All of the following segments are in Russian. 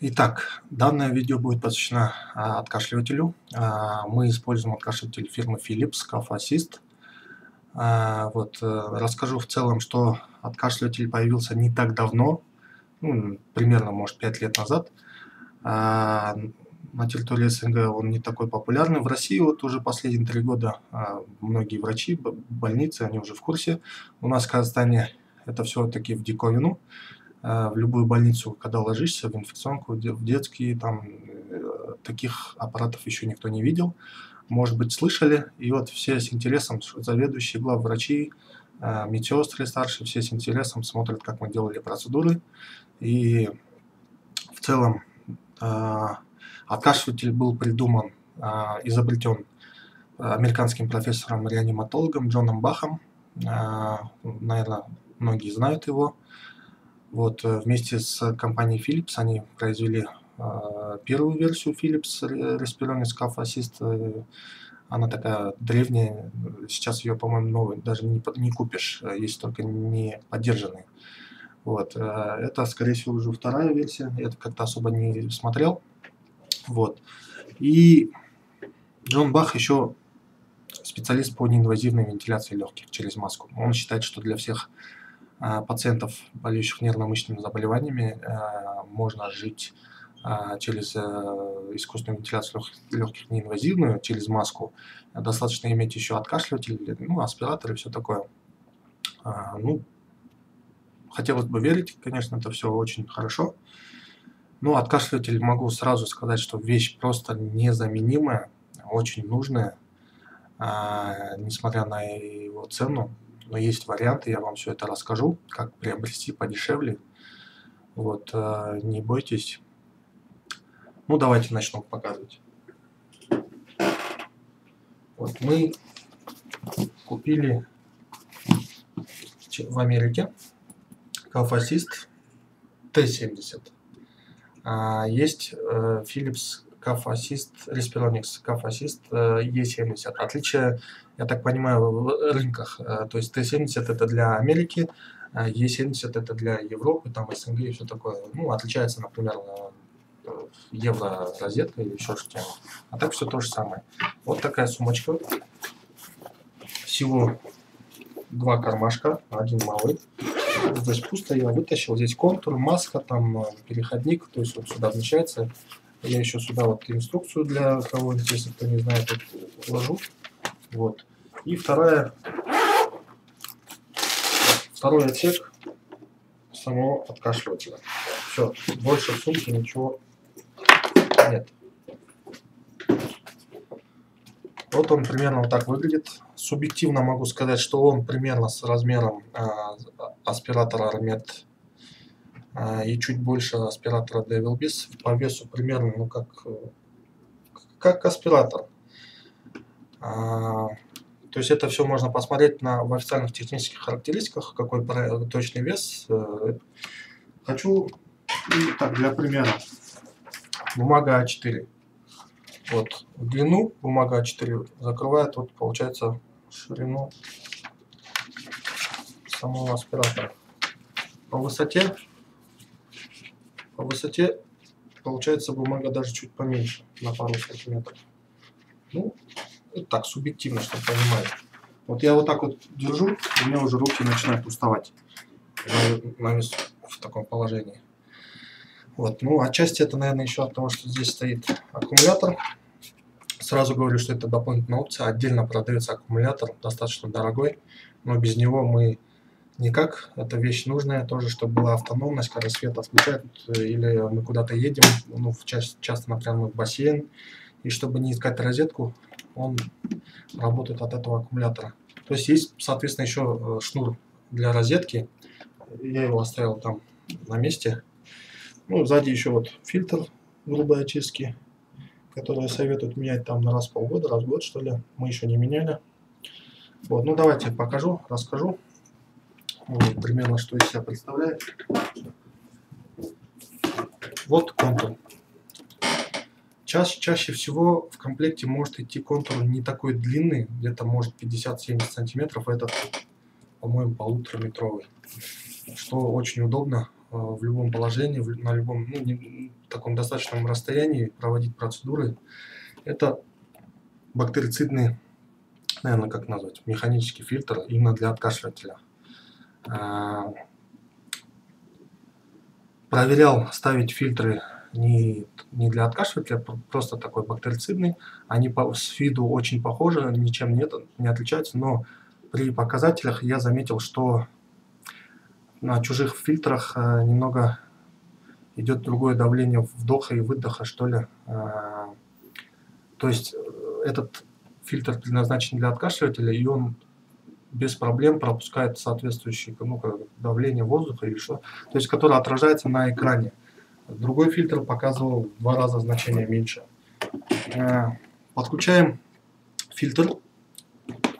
Итак, данное видео будет посвящено откашливателю. Мы используем откашливатель фирмы Philips Cough Assist. Расскажу в целом, что откашливатель появился не так давно, примерно, может, 5 лет назад. На территории СНГ он не такой популярный. В России вот уже последние 3 года многие врачи, больницы, они уже в курсе. У нас в Казахстане это все-таки в диковину. В любую больницу, когда ложишься, в инфекционку, в детские, там таких аппаратов еще никто не видел. Может быть, слышали. И вот все с интересом, заведующие, главврачи, медсестры старшие, все с интересом смотрят, как мы делали процедуры. И в целом откашливатель был придуман, изобретен американским профессором-реаниматологом Джоном Бахом. Наверное, многие знают его. Вот, вместе с компанией Philips они произвели первую версию Philips Respironics Cough Assist. Она такая древняя, сейчас ее, по-моему, новую даже не купишь, есть только не поддержанные. Вот, это, скорее всего, уже вторая версия, я это как-то особо не смотрел. Вот, и Джон Бах еще специалист по неинвазивной вентиляции легких через маску. Он считает, что для всех пациентов, болеющих нервно-мышечными заболеваниями, можно жить через искусственную вентиляцию легких неинвазивную, через маску. Достаточно иметь еще откашливатель, аспиратор и все такое. Хотелось бы верить, конечно, это все очень хорошо. Но откашливатель, могу сразу сказать, что вещь просто незаменимая, очень нужная, несмотря на его цену. Но есть варианты, я вам все это расскажу, как приобрести подешевле. Вот, не бойтесь. Давайте начнем показывать. Вот мы купили в Америке Cough Assist T70. Есть Philips Cough Assist, Respironics Cough Assist E70. Отличие, я так понимаю, в рынках. То есть T70 это для Америки, E70 это для Европы, там СНГ и все такое. Отличается, например, евро-розетка или еще что-то. А так все то же самое. Вот такая сумочка. Всего 2 кармашка, один малый. Здесь пусто, я вытащил. Здесь контур, маска, там переходник, то есть вот сюда вмещается. Я еще сюда вот инструкцию для кого-нибудь, если кто не знает, вот, вложу. Вот. И второй отсек самого откашливателя. Все, больше в сумке ничего нет. Вот он примерно вот так выглядит. Субъективно могу сказать, что он примерно с размером аспиратора Armet и чуть больше аспиратора Devil Beast. По весу примерно, как аспиратор. То есть это все можно посмотреть в официальных технических характеристиках, какой точный вес. Хочу, для примера, бумага А4. Вот, в длину бумага А4 закрывает, вот получается, ширину самого аспиратора. По высоте получается бумага даже чуть поменьше, на пару сантиметров. Это так, субъективно, чтобы понимать. Вот я вот так вот держу, у меня уже руки начинают уставать в таком положении. Вот, отчасти это, наверное, еще от того, что здесь стоит аккумулятор. Сразу говорю, что это дополнительная опция. Отдельно продается аккумулятор, достаточно дорогой, но без него мы никак. Эта вещь нужная, тоже, чтобы была автономность, когда свет отключают, или мы куда-то едем, часто, например, мы в бассейн, и чтобы не искать розетку, он работает от этого аккумулятора. То есть, соответственно, еще шнур для розетки. Я его оставил там на месте. Сзади еще вот фильтр грубой очистки, который советуют менять там раз в полгода, раз в год, что ли. Мы еще не меняли. Вот, давайте покажу, расскажу. Вот, примерно, что из себя представляет. Вот контур. Чаще всего в комплекте может идти контур не такой длинный, где-то может 50-70 сантиметров. Этот, по-моему, 1,5-метровый. Что очень удобно в любом положении, на любом, таком достаточном расстоянии проводить процедуры. Это бактерицидный, наверное, как назвать, механический фильтр именно для откашливателя. Проверял ставить фильтры не для откашливателя, просто такой бактерицидный. Они с виду очень похожи, ничем не отличаются, но при показателях я заметил, что на чужих фильтрах немного идет другое давление вдоха и выдоха, что ли. То есть этот фильтр предназначен для откашливателя, и он без проблем пропускает соответствующее давление воздуха или что, то есть которое отражается на экране. Другой фильтр показывал в 2 раза значение меньше. Подключаем фильтр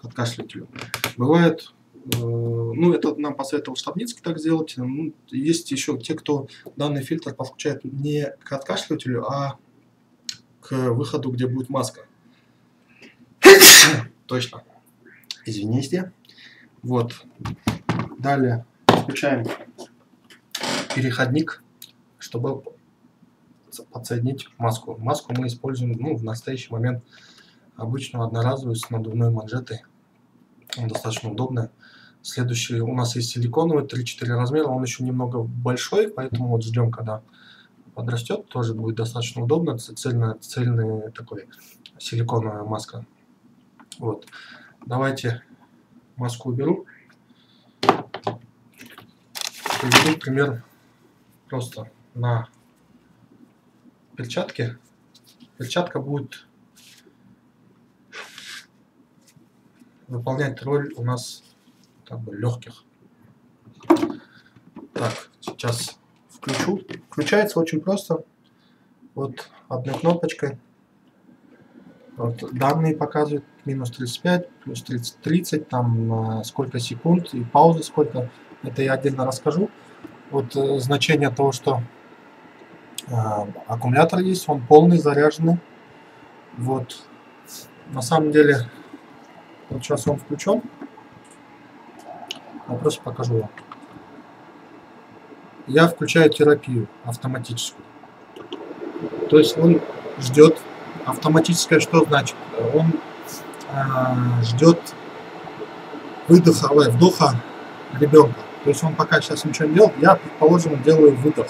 к откашливателю. Бывает, это нам посоветовал Штабницкий так сделать. Есть еще те, кто данный фильтр подключает не к откашливателю, а к выходу, где будет маска. Точно. Извините. Вот. Далее включаем переходник, чтобы подсоединить маску. Маску мы используем в настоящий момент обычную одноразовую с надувной манжетой. Он достаточно удобный. Следующий у нас есть силиконовый 3-4 размера. Он еще немного большой, поэтому вот ждем, когда подрастет. Тоже будет достаточно удобно. Цельная такой силиконовая маска. Вот. Давайте маску уберу. Приведу пример просто на перчатке. Перчатка будет выполнять роль у нас легких. Так, сейчас включу. Включается очень просто. Вот одной кнопочкой. Вот, данные показывают минус 35, плюс 30, там сколько секунд и паузы сколько. Это я отдельно расскажу. Вот значение того, что аккумулятор есть, он полный, заряженный. Вот. На самом деле, вот сейчас он включен. Я просто покажу вам. Я включаю терапию автоматическую. То есть он ждет. Автоматическое что значит? Он ждет вдоха ребенка. То есть он пока сейчас ничего не делает, я, предположим, делаю выдох.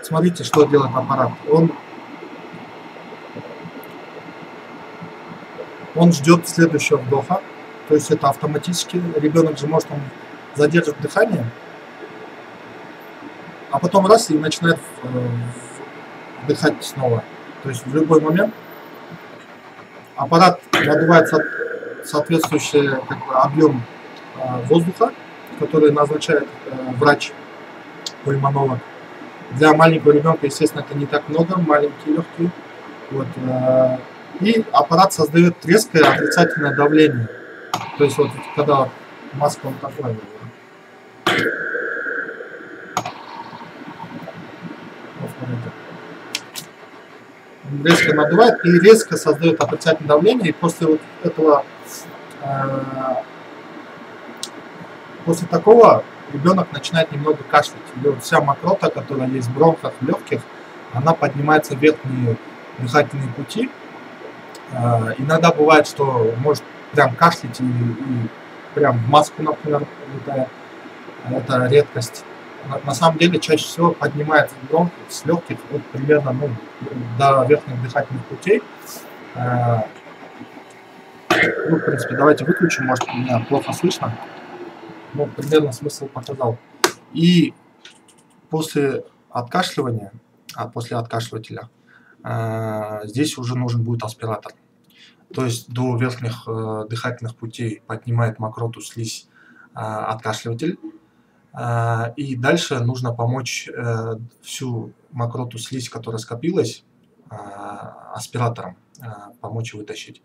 Смотрите, что делает аппарат. Он ждет следующего вдоха. То есть это автоматически. Ребенок же может задерживать дыхание, а потом раз и начинает вдыхать снова. То есть в любой момент аппарат надувает соответствующий объем воздуха, который назначает врач-пульмонолог. Для маленького ребенка, естественно, это не так много, маленькие легкие. Вот, и аппарат создает резкое отрицательное давление. То есть вот когда маска вот такая. Резко надувает и резко создает отрицательное давление, и после вот этого, после такого ребенок начинает немного кашлять. И вот вся мокрота, которая есть в бронхах, в легких, она поднимается в верхние дыхательные пути. Иногда бывает, что может прям кашлять и прям в маску, например, летает. Это редкость. На самом деле чаще всего поднимается бронх с легких вот примерно до верхних дыхательных путей. В принципе, давайте выключим, может, меня плохо слышно. Примерно смысл показал. И после откашливания, после откашливателя, здесь уже нужен будет аспиратор. То есть до верхних дыхательных путей поднимает мокроту, слизь откашливатель. И дальше нужно помочь всю мокроту, слизь, которая скопилась, аспиратором помочь вытащить.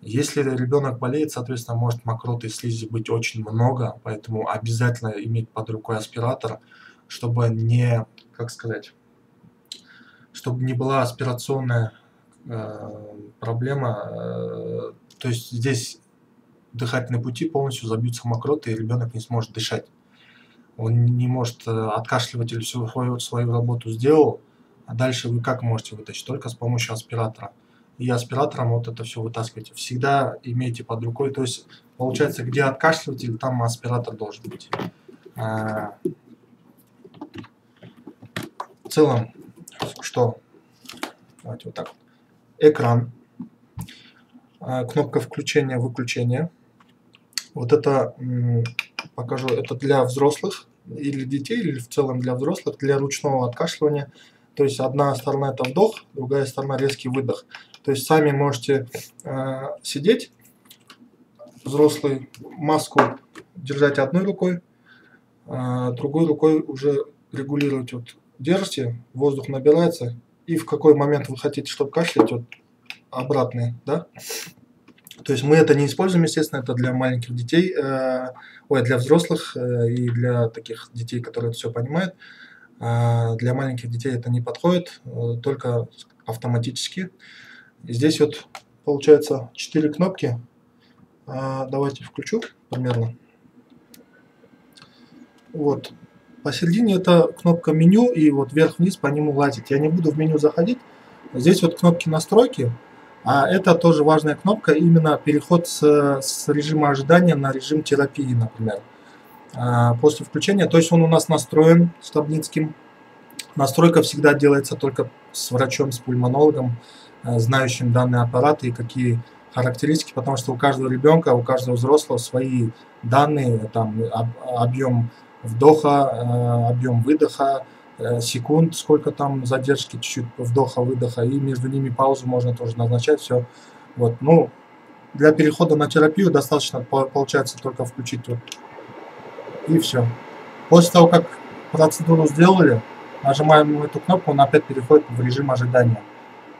Если ребенок болеет, соответственно, может мокроты и слизи быть очень много, поэтому обязательно иметь под рукой аспиратор, чтобы не, чтобы не была аспирационная проблема. То есть здесь дыхательные пути полностью забьются мокротой, и ребенок не сможет дышать. Он не может, откашливатель всю свою работу сделал, а дальше вы как можете вытащить? Только с помощью аспиратора. И аспиратором вот это все вытаскиваете. Всегда имейте под рукой. То есть, получается, где откашливатель, там аспиратор должен быть. В целом, что? Давайте вот так. Экран. Кнопка включения-выключения. Вот это, покажу, это для взрослых или детей, или в целом для взрослых, для ручного откашливания. То есть одна сторона это вдох, другая сторона резкий выдох. То есть сами можете сидеть, взрослый, маску держать одной рукой, другой рукой уже регулировать. Вот держите, воздух набирается, и в какой момент вы хотите, чтобы кашлять, вот обратный, да? То есть мы это не используем, естественно, это для маленьких детей, для взрослых и для таких детей, которые это все понимают. Для маленьких детей это не подходит, только автоматически. И здесь вот получается 4 кнопки. Давайте включу примерно. Вот. Посередине это кнопка меню, и вот вверх-вниз по нему лазить. Я не буду в меню заходить. Здесь вот кнопки настройки. А это тоже важная кнопка, именно переход с режима ожидания на режим терапии, например. После включения, то есть он у нас настроен Стабницким. Настройка всегда делается только с врачом, с пульмонологом, знающим данные аппараты и какие характеристики, потому что у каждого ребенка, у каждого взрослого свои данные, там объем вдоха, объем выдоха, секунд, сколько там задержки, чуть-чуть вдоха-выдоха, и между ними паузу можно тоже назначать, все. Вот, ну, для перехода на терапию достаточно, получается, только включить вот, и все. После того, как процедуру сделали, нажимаем эту кнопку, он опять переходит в режим ожидания.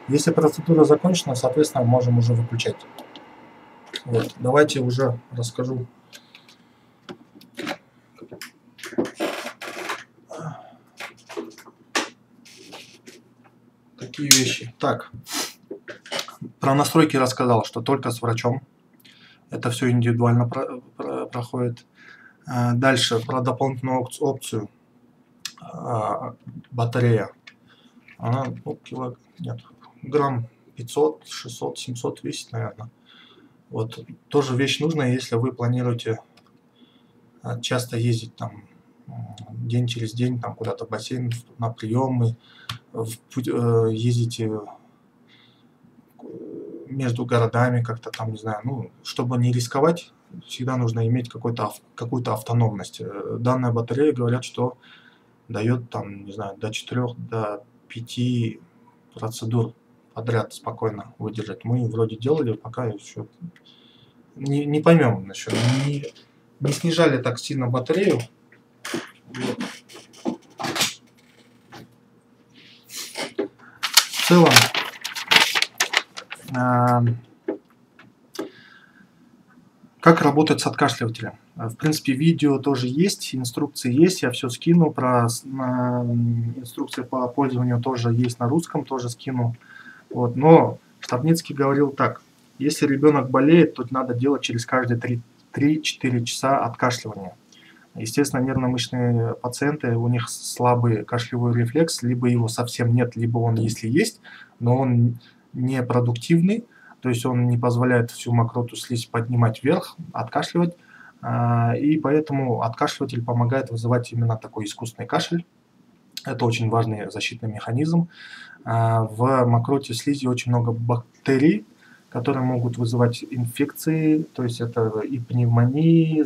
Если процедура закончена, соответственно, можем уже выключать. Вот, давайте уже расскажу. Такие вещи. Так, про настройки рассказал, что только с врачом. Это все индивидуально проходит. Дальше про дополнительную опцию. Батарея. Она грамм 500, 600, 700 весит, наверное. Вот тоже вещь нужная, если вы планируете часто ездить там день через день там куда-то в бассейн, на приемы, ездите между городами как-то там, не знаю, ну, чтобы не рисковать, всегда нужно иметь какую-то автономность. Данная батарея, говорят, что дает там, не знаю, до 4, до 5 процедур подряд спокойно выдержать. Мы вроде делали, пока еще не поймем насчет. Не снижали так сильно батарею. В целом, как работать с откашливателем? В принципе, видео тоже есть, инструкции есть, я все скину, про инструкции по пользованию тоже есть на русском, тоже скину. Вот. Но Стабницкий говорил так: если ребенок болеет, то надо делать через каждые 3-4 часа откашливания. Естественно, нервно-мышечные пациенты, у них слабый кашлевой рефлекс, либо его совсем нет, либо он, если есть, но он непродуктивный, то есть он не позволяет всю мокроту слизь поднимать вверх, откашливать, и поэтому откашливатель помогает вызывать именно такой искусственный кашель. Это очень важный защитный механизм. В мокроте слизи очень много бактерий, которые могут вызывать инфекции, то есть это и пневмонии,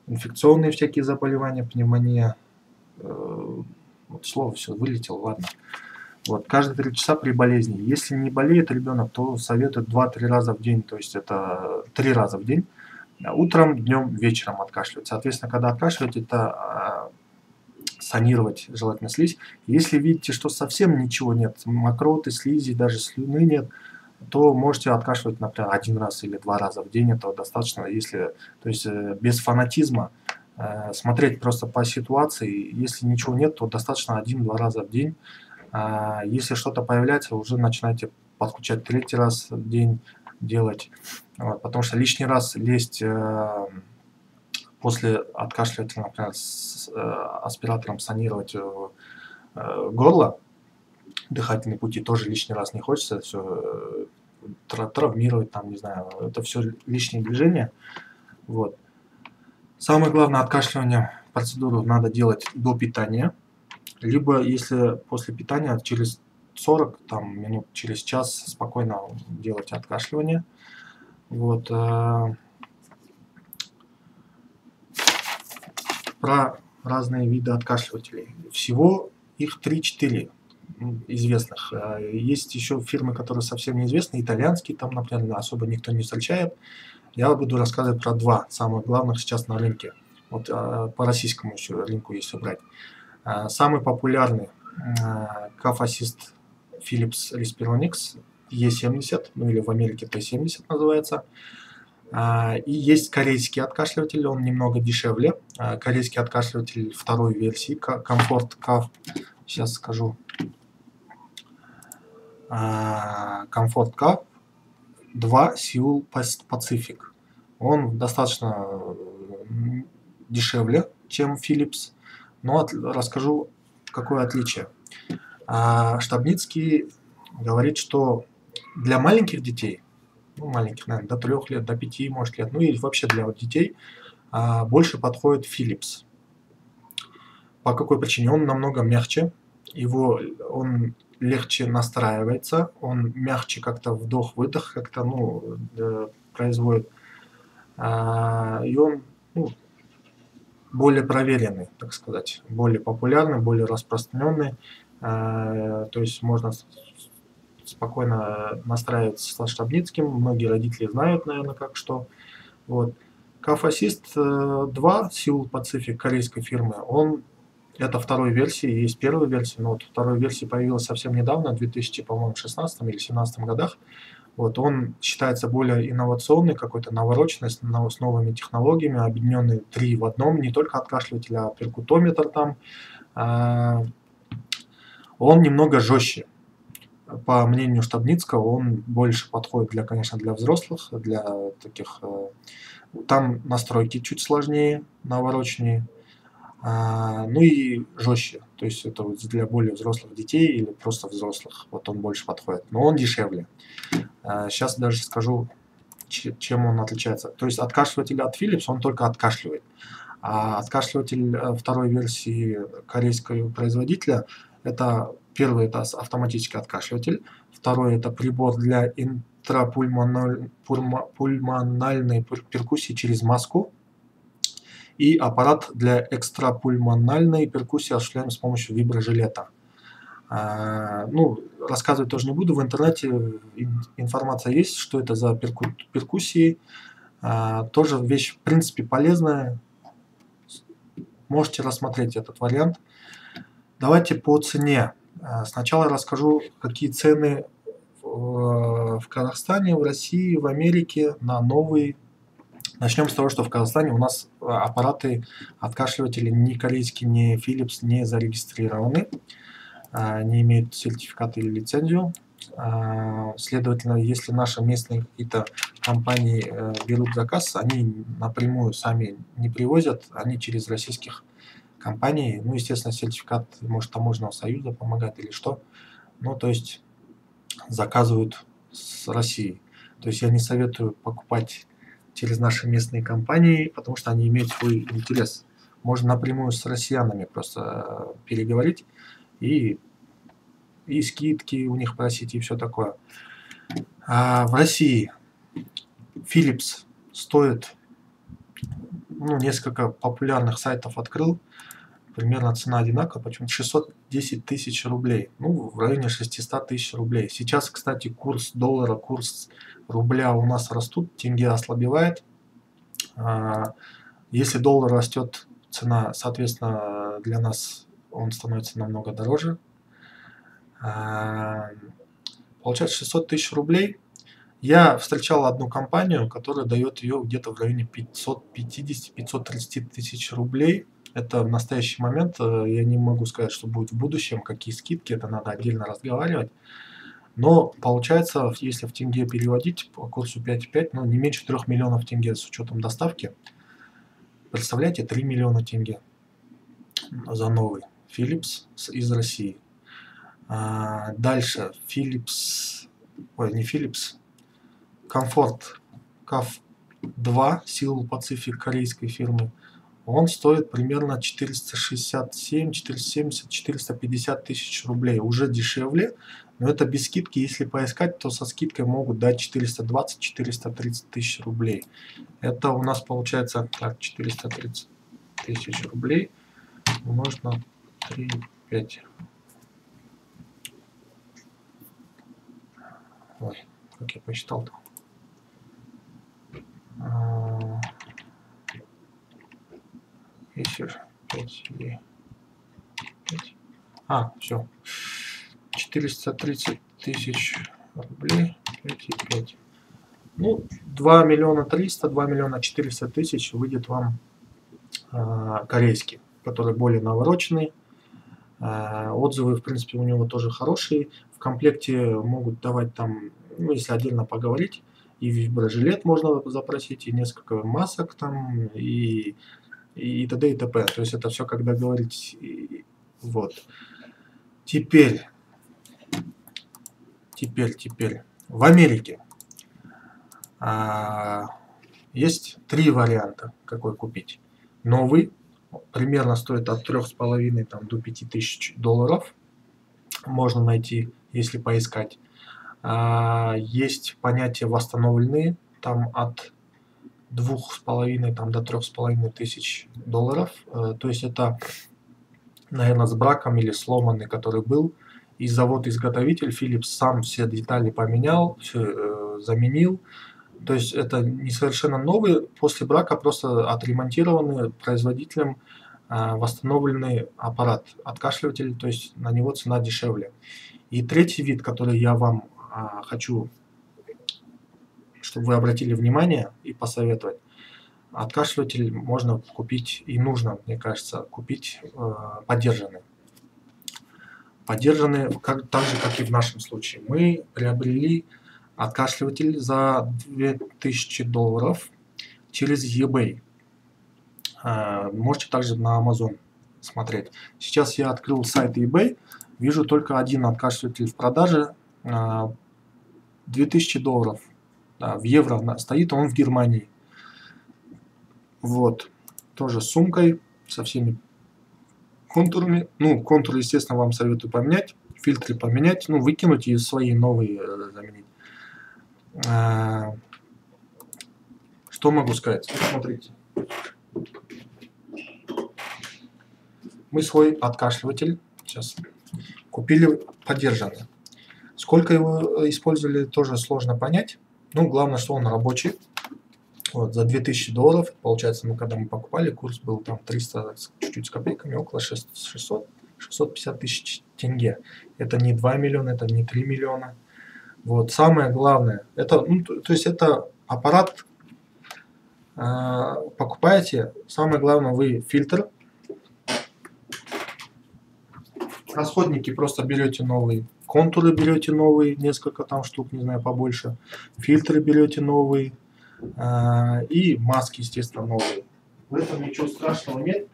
инфекционные всякие заболевания, пневмония. Вот слово все вылетело, ладно. Вот, каждые 3 часа при болезни. Если не болеет ребенок, то советуют 2-3 раза в день, то есть это 3 раза в день. Утром, днем, вечером откашливать. Соответственно, когда откашливать, это санировать желательно слизь. Если видите, что совсем ничего нет, мокроты, слизи, даже слюны нет, то можете откашливать, например, 1 раз или 2 раза в день. Этого достаточно, если, то есть без фанатизма, смотреть просто по ситуации. Если ничего нет, то достаточно 1-2 раза в день. Если что-то появляется, уже начинайте подключать 3-й раз в день. делать. Вот, потому что лишний раз лезть после откашливателя, например, с аспиратором санировать горло, дыхательные пути тоже лишний раз не хочется, все травмировать, там, не знаю, это все лишние движения. Вот. Самое главное, откашливание процедуру надо делать до питания, либо если после питания через 40 там, минут, через час спокойно делать откашливание. Вот. Про разные виды откашливателей. Всего их 3-4 известных. Есть еще фирмы, которые совсем неизвестны, итальянские, там, например, особо никто не встречает. Я буду рассказывать про два самых главных сейчас на рынке. Вот по российскому еще рынку, если брать. Самый популярный Cough Assist Philips Respironics E70, ну или в Америке T70 называется. И есть корейский откашливатель, он немного дешевле. Корейский откашливатель второй версии, Comfort Cough, сейчас скажу. Comfort Cough 2 Seoul Pacific. Он достаточно дешевле, чем Philips, но расскажу, какое отличие. Штабницкий говорит, что для маленьких детей, ну, маленьких, наверное, до 3 лет, до 5, может, лет, ну и вообще для детей, больше подходит Philips. По какой причине? Он намного мягче, он легче настраивается, он мягче как-то вдох-выдох как-то, ну, производит. И он, ну, более проверенный, так сказать, более популярный, более распространенный. То есть можно спокойно настраивать со Штабницким. Многие родители знают, наверное, как что. Вот. Cough Assist 2 Seoul Pacific корейской фирмы, это второй версии, есть первая версия, но вот второй версии появилась совсем недавно, в 2016 или 2017 годах. Вот, он считается более инновационный, какой-то навороченный, с новыми технологиями, объединенный 3 в одном, не только откашливатель, а перкутометр там. Он немного жестче. По мнению Штабницкого, он больше подходит конечно, для взрослых, для таких. Там настройки чуть сложнее, навороченнее. Ну и жестче, то есть это для более взрослых детей или просто взрослых, вот он больше подходит, но он дешевле. Сейчас даже скажу, чем он отличается. То есть откашливатель от Philips, он только откашливает, а откашливатель второй версии корейского производителя, это первый это автоматический откашливатель, второй это прибор для интрапульмональной перкуссии через маску, и аппарат для экстрапульмональной перкуссии осуществляем с помощью виброжилета. Ну, рассказывать тоже не буду, в интернете информация есть, что это за перкуссии. Тоже вещь, в принципе, полезная. Можете рассмотреть этот вариант. Давайте по цене. Сначала расскажу, какие цены в Казахстане, в России, в Америке на новые. Начнем с того, что в Казахстане у нас аппараты откашливатели ни корейские, ни Philips не зарегистрированы, не имеют сертификат или лицензию. Следовательно, если наши местные какие-то компании берут заказ, они напрямую сами не привозят, они через российских компаний, ну, естественно, сертификат, может, таможенного союза помогает или что, ну, то есть заказывают с России. То есть я не советую покупать через наши местные компании, потому что они имеют свой интерес. Можно напрямую с россиянами просто переговорить и скидки у них просить и все такое. В России Philips стоит, ну, несколько популярных сайтов открыл, примерно цена одинаковая, почему-то 610 тысяч рублей, ну, в районе 600 тысяч рублей. Сейчас, кстати, курс доллара, курс рубля у нас растут, тенге ослабевает. Если доллар растет, цена, соответственно, для нас он становится намного дороже. Получается 600 тысяч рублей. Я встречал одну компанию, которая дает ее где-то в районе 550-530 тысяч рублей. Это в настоящий момент. Я не могу сказать, что будет в будущем, какие скидки, это надо отдельно разговаривать. Но получается, если в тенге переводить по курсу 5,5, ну, не меньше 3 миллионов тенге с учетом доставки. Представляете, 3 миллиона тенге за новый Philips из России. Дальше Philips, ой, не Philips, Comfort CAF 2 Seal Pacific корейской фирмы. Он стоит примерно 467, 470, 450 тысяч рублей. Уже дешевле, но это без скидки. Если поискать, то со скидкой могут дать 420-430 тысяч рублей. Это у нас получается так, 430 тысяч рублей умножить на 3,5. Ой, как я посчитал-то. Еще 5 и 5. Все. 430 тысяч рублей, 5,5. Ну, 2 миллиона 300, 2 миллиона 400 тысяч выйдет вам корейский, который более навороченный. Отзывы, в принципе, у него тоже хорошие. В комплекте могут давать там, ну, если отдельно поговорить, и виброжилет можно запросить, и несколько масок там, и т.д. и т.п. То есть это все, когда говорить. Вот. Теперь. В Америке есть 3 варианта, какой купить. Новый примерно стоит от 3,5 там, до 5000 долларов. Можно найти, если поискать. Есть понятие восстановленные, там от 2,5 там, до 3,5 тысяч долларов. То есть это, наверное, с браком или сломанный, который был. И завод-изготовитель Philips сам все детали поменял, все заменил. То есть это не совершенно новый, после брака просто отремонтированный производителем восстановленный аппарат, откашливатель, то есть на него цена дешевле. И третий вид, который я вам хочу, чтобы вы обратили внимание и посоветовать. Откашливатель можно купить и нужно, мне кажется, купить подержанный. Подержанный, так же, как и в нашем случае. Мы приобрели откашливатель за 2000 долларов через eBay. Можете также на Amazon смотреть. Сейчас я открыл сайт eBay, вижу только один откашливатель в продаже, 2000 долларов. Да, в евро стоит, он в Германии. Вот, тоже с сумкой, со всеми контурами. Ну, контуры, естественно, вам советую поменять, фильтры поменять, ну, выкинуть и свои новые заменить. Что могу сказать? Смотрите. Мы свой откашливатель сейчас купили подержанный. Сколько его использовали, тоже сложно понять. Ну, главное, что он рабочий. Вот, за 2000 долларов, получается, ну, когда мы покупали, курс был там 300 чуть-чуть с копейками, около 650 тысяч тенге. Это не 2 миллиона, это не 3 миллиона. Вот, самое главное, это, ну, то есть это аппарат, покупаете, самое главное, вы фильтр, расходники просто берете новые, контуры берете новые, несколько там штук, не знаю, побольше, фильтры берете новые, и маски, естественно, новые. В этом ничего страшного нет.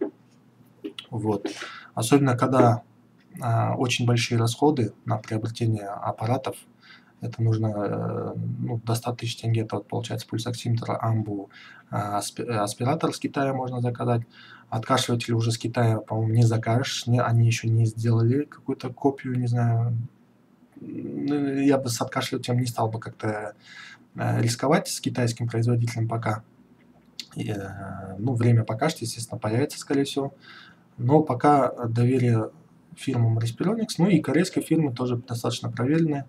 Вот. Особенно, когда очень большие расходы на приобретение аппаратов. Это нужно, ну, до 100 тысяч тенге, это вот получается пульсоксиметр, амбу, аспиратор с Китая можно заказать. Откашливатель уже с Китая, по-моему, не закажешь, они еще не сделали какую-то копию, не знаю. Я бы с откашливателем не стал бы как-то рисковать с китайским производителем пока. Ну, время покажет, естественно, появится, скорее всего. Но пока доверие фирмам Respironics, ну и корейской фирмы тоже достаточно проверенные.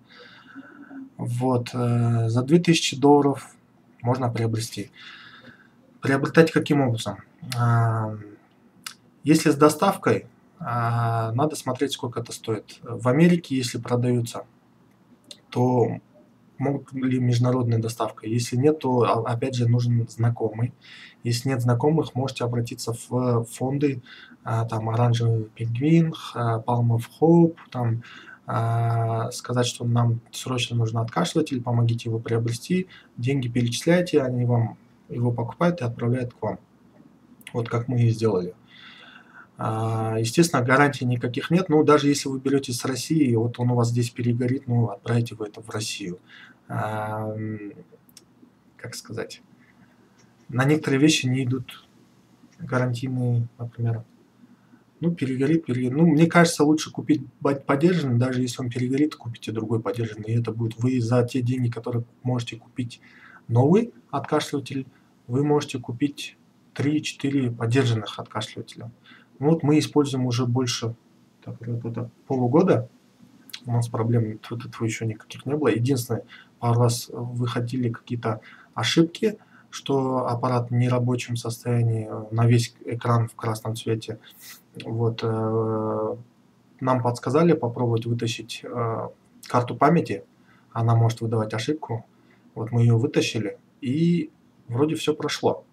Вот, за 2000 долларов можно приобрести. Приобретать каким образом? Если с доставкой, надо смотреть, сколько это стоит. В Америке, если продаются, то могут ли международная доставка. Если нет, то опять же нужен знакомый. Если нет знакомых, можете обратиться в фонды, там Оранжевый пингвин, Palm of Hope, там сказать, что нам срочно нужен откашливатель, помогите его приобрести, деньги перечисляйте, они вам его покупают и отправляют к вам. Вот как мы и сделали. Естественно, гарантий никаких нет, но даже если вы берете с России, вот он у вас здесь перегорит, ну, отправите вы это в Россию. Как сказать, на некоторые вещи не идут гарантийные, например, ну, перегорит. Ну, мне кажется, лучше купить подержанный, даже если он перегорит, купите другой подержанный, и это будет вы за те деньги, которые можете купить новый откашливатель, вы можете купить 3-4 подержанных откашливателя. Ну, вот мы используем уже больше полугода, у нас проблем тут еще никаких не было. Единственное, пару раз выходили какие-то ошибки, что аппарат в нерабочем состоянии, на весь экран в красном цвете. Вот, нам подсказали попробовать вытащить карту памяти, она может выдавать ошибку. Вот мы ее вытащили, и вроде все прошло.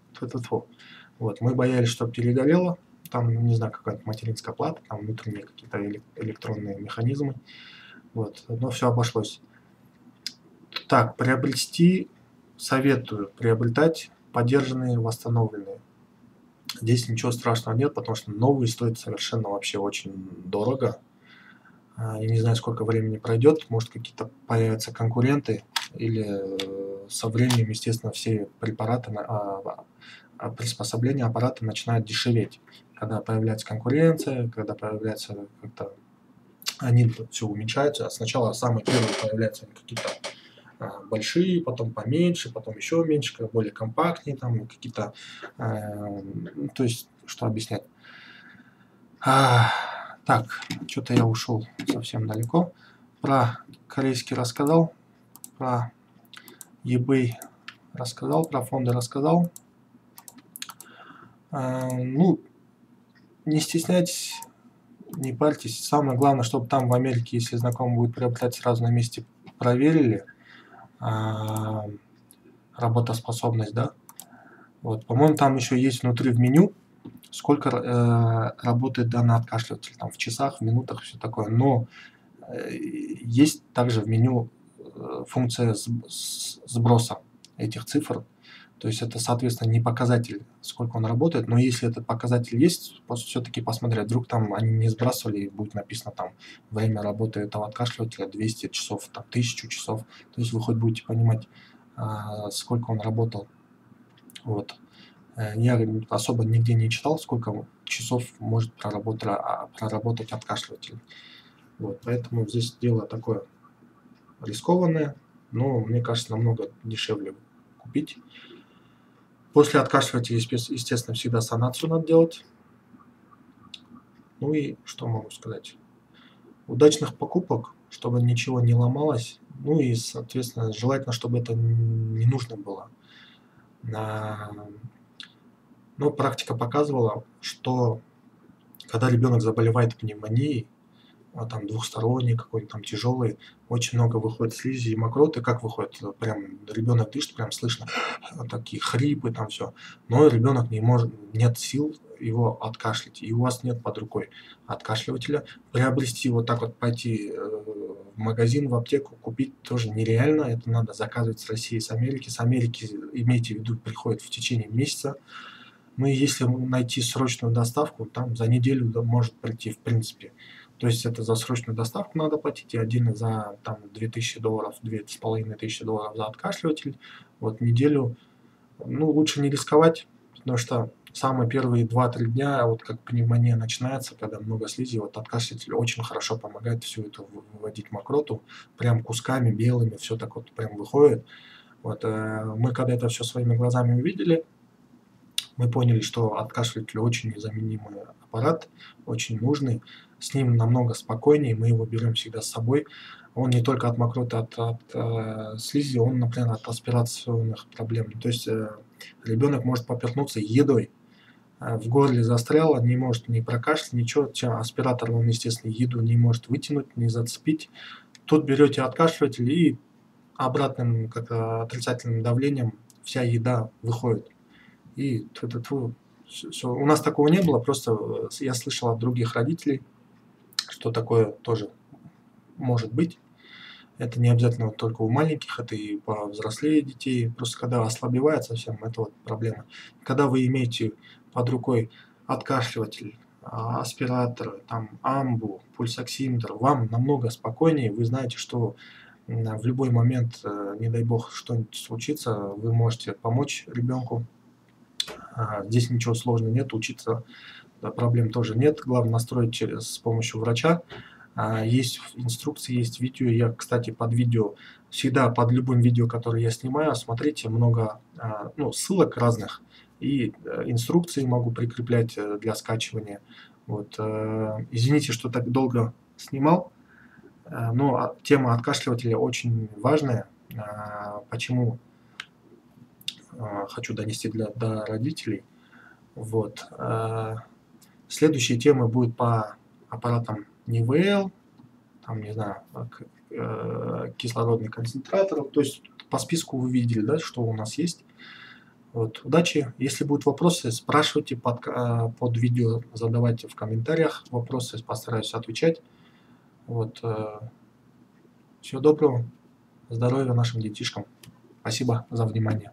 Вот, мы боялись, что перегорело, там, не знаю, какая-то материнская плата, там внутренние какие-то электронные механизмы. Вот, но все обошлось. Так, приобрести, советую приобретать подержанные, восстановленные. Здесь ничего страшного нет, потому что новые стоят совершенно вообще очень дорого. Я не знаю, сколько времени пройдет, может какие-то появятся конкуренты, или со временем, естественно, все препараты, приспособления, аппараты начинают дешеветь. Когда появляется конкуренция, когда появляется как-то они все уменьшаются. Сначала самые первые появляются какие-то большие, потом поменьше, потом еще меньше, более компактнее, там какие-то, то есть, что объяснять. Так, что-то я ушел совсем далеко. Про корейский рассказал, про eBay рассказал, про фонды рассказал. Ну, не стесняйтесь, не парьтесь. Самое главное, чтобы там в Америке, если знакомый будет приобретать, сразу на месте проверили работоспособность, да. Вот, по-моему, там еще есть внутри в меню, сколько работает данный откашливатель, там в часах, в минутах, все такое. Но есть также в меню функция сброса этих цифр. То есть это, соответственно, не показатель, сколько он работает, но если этот показатель есть, все-таки посмотреть, вдруг там они не сбрасывали, и будет написано там время работы этого откашливателя 200 часов, там 1000 часов. То есть вы хоть будете понимать, сколько он работал. Вот. Я особо нигде не читал, сколько часов может проработать откашливатель. Вот, поэтому здесь дело такое рискованное, но мне кажется, намного дешевле купить. После откашливателя, естественно, всегда санацию надо делать. Ну и что могу сказать? Удачных покупок, чтобы ничего не ломалось. Ну и, соответственно, желательно, чтобы это не нужно было. Но практика показывала, что когда ребенок заболевает пневмонией, там двухсторонний какой-нибудь там тяжелый, очень много выходит слизи и мокроты. Как выходит? Прям ребенок дышит, прям слышно такие хрипы, там все. Но ребенок не может, нет сил его откашлять, и у вас нет под рукой откашливателя. Приобрести вот так вот, пойти в магазин, в аптеку, купить тоже нереально. Это надо заказывать с России, с Америки. С Америки, имейте в виду, приходит в течение месяца. Ну и если найти срочную доставку, там за неделю может прийти в принципе. То есть это за срочную доставку надо платить, и один за там $2000, $2500 за откашливатель. Вот неделю, ну, лучше не рисковать, потому что самые первые 2-3 дня, вот как пневмония начинается, когда много слизи, вот откашливатель очень хорошо помогает всю эту выводить мокроту, прям кусками белыми, все так вот прям выходит. Вот, мы когда это все своими глазами увидели, мы поняли, что откашливатель очень незаменимый аппарат, очень нужный. С ним намного спокойнее, мы его берем всегда с собой. Он не только от мокроты, от слизи, он, например, от аспирационных проблем. То есть ребенок может поперхнуться едой, в горле застряло, не может ни прокашлять, ничего. Аспиратор он, естественно, еду не может вытянуть, не зацепить. Тут берете откашливатель и обратным, как отрицательным давлением вся еда выходит. И всё. У нас такого не было, просто я слышал от других родителей, что такое тоже может быть. Это не обязательно вот только у маленьких, это и повзрослее детей. Просто когда ослабевает совсем, это вот проблема. Когда вы имеете под рукой откашливатель, аспиратор, там, амбу, пульсоксиметр, вам намного спокойнее. Вы знаете, что в любой момент, не дай бог, что-нибудь случится, вы можете помочь ребенку. Здесь ничего сложного нет, учиться проблем тоже нет. Главное настроить с помощью врача. Есть инструкции, есть видео. Я, кстати, под видео, всегда под любым видео, которое я снимаю, смотрите, много ссылок разных. И инструкции могу прикреплять для скачивания. Вот. Извините, что так долго снимал, но тема откашливателя очень важная. Почему хочу донести до родителей. Вот. Следующие темы будут по аппаратам НИВЛ, там, не знаю, кислородный концентратор. То есть по списку вы видели, да, что у нас есть. Вот. Удачи. Если будут вопросы, спрашивайте под видео, задавайте в комментариях вопросы, постараюсь отвечать. Вот. Всего доброго. Здоровья нашим детишкам. Спасибо за внимание.